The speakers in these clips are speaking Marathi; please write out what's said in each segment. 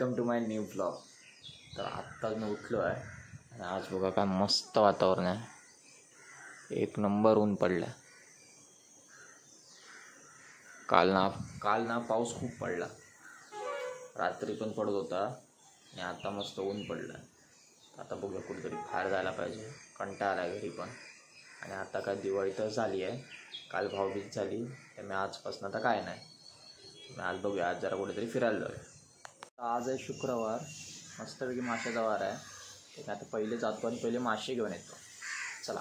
Welcome to my new blog. तर आत्ताच मी उठलो आहे आणि आज बघा काय मस्त वातावरण आहे, एक नंबर ऊन पडलं। काल ना पाऊस खूप पडला, रात्री पण पडत होता आणि आता मस्त ऊन पडलं। आता बघूया कुठेतरी बाहेर जायला पाहिजे, कंटाळा आला घरी पण। आणि आता काय दिवाळी तर झाली आहे, काल भाऊबीज झाली, त्यामुळे आजपासून आता काय नाही। मी आज बघूया, आज जरा कुठेतरी फिरायला जाऊया। आज आहे शुक्रवार, मस्तपैकी माशाचा वार आहे, तर आता पहिले जातो आणि पहिले मासे घेऊन येतो। चला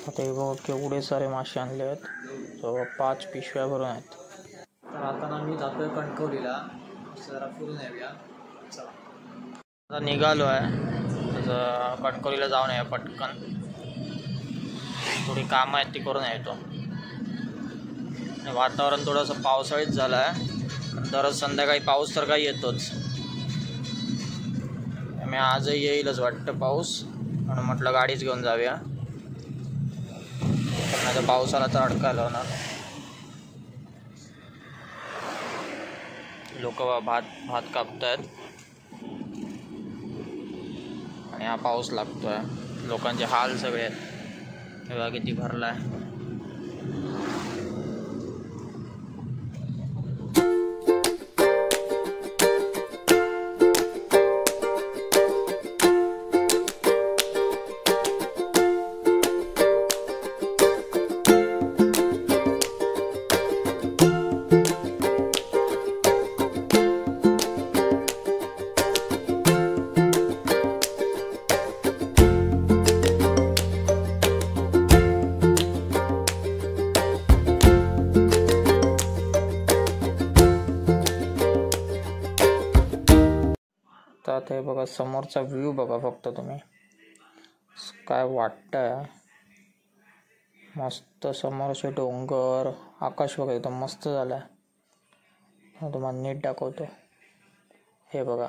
आता हे बघ केवढे सारे मासे आणले आहेत, जवळ 5 पिशव्या भरून आहेत। तर आता ना मी जातोय कणकवलीला, जरा फिरून येऊया। चला आता निघालो आहे, तसं कणकवलीला जाऊन या पटकन, थोडी कामं आहेत ती करून येतो। आणि वातावरण थोडंसं पावसाळीच झालं आहे, दररोज संध्याकाळी पाऊस तर काही येतोच, मी आजही येईलच वाटतं पाऊस, म्हणून म्हटलं गाडीच घेऊन जाऊया, नाही तर पावसाला तर अडकायला होणार। लोक भात कापतायत आणि हा पाऊस लागतोय, लोकांचे हाल सगळे आहेत, तेव्हा किती भरलाय। आता हे बघा समोरचा व्ह्यू बघा फक्त तुम्ही, काय वाटतंय, मस्त समोरचे डोंगर, आकाश बघा एकदम मस्त झालंय। तुम्हाला नीट दाखवतो, हे बघा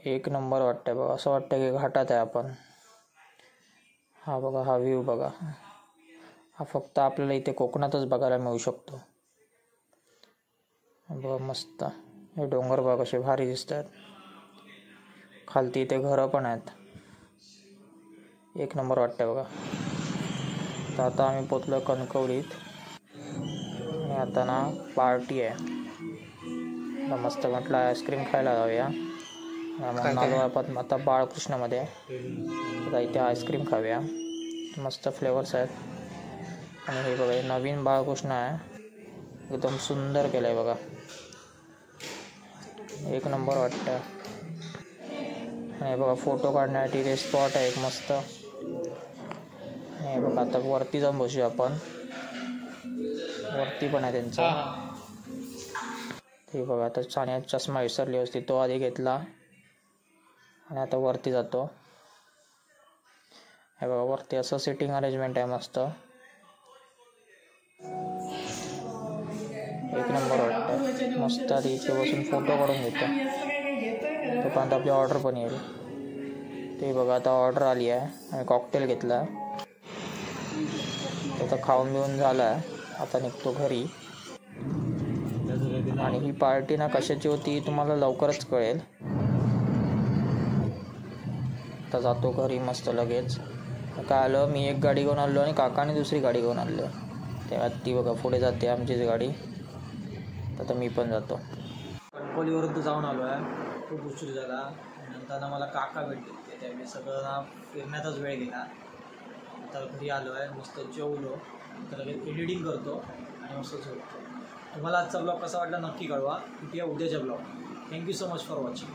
एक नंबर वाटतंय बघा, असं वाटतं की घाटात आहे आपण। हा बघा हा व्ह्यू बघा, हा फक्त आपल्याला इथे कोकणातच बघायला मिळू शकतो। बघा मस्त, हे डोंगर बघा कसे भारी दिसतात, खालती इथे घरं पण आहेत, एक नंबर वाटतंय बघा। तर आता आम्ही पोचलो कणकवलीत आणि आता ना पार्टी आहे, मस्त म्हटलं आईस्क्रीम खायला जाऊया, म्हणून आलो आपण आता बाळकृष्णामध्ये। आता इथे आईस्क्रीम खाऊया, मस्त फ्लेवर्स आहेत। आणि हे बघा हे नवीन बाळकृष्ण आहे, एकदम सुंदर केलं आहे बघा, एक नंबर वाटतं। आणि बघा फोटो काढण्यासाठी ते स्पॉट आहे एक मस्त। आणि बघा आता वरती जाऊन बसूया आपण, वरती पण आहे त्यांचं। ते बघा आता छान चष्मा विसरली होती, तो आधी घेतला आणि आता वरती जातो। हे बघा वरती असं सिटिंग अरेंजमेंट आहे मस्त, एक नंबर वाटतं मस्त। आधी इथे बसून फोटो काढून घेतो, तोपर्यंत आपली ऑर्डर पण येईल। ते बघा आता ऑर्डर आली आहे, आणि कॉकटेल घेतला, त्याचा खाऊन बिऊन झाला आहे, आता निघतो घरी। आणि ही पार्टी ना कशाची होती तुम्हाला लवकरच कळेल। आता जातो घरी मस्त लगेच। काय आलं, मी एक गाडी घेऊन आलो आणि काकाने दुसरी गाडी घेऊन आणली, तेव्हा ती बघा पुढे जाते आमचीच गाडी। आता मी पण जातो। कणकवलीवरून तर जाऊन आलो आहे, खूप उशीर झाला, नंतर मला काका भेटले, त्यावेळी सगळं ना फिरण्यातच वेळ गेला। आता घरी आलो आहे, मस्त जेवलो, तर लगेच एडिटिंग करतो आणि मस्त झोपतो। तुम्हाला आजचा ब्लॉग कसा वाटला नक्की कळवा, भेटूया उद्याच्या blog. Thank you so much for watching.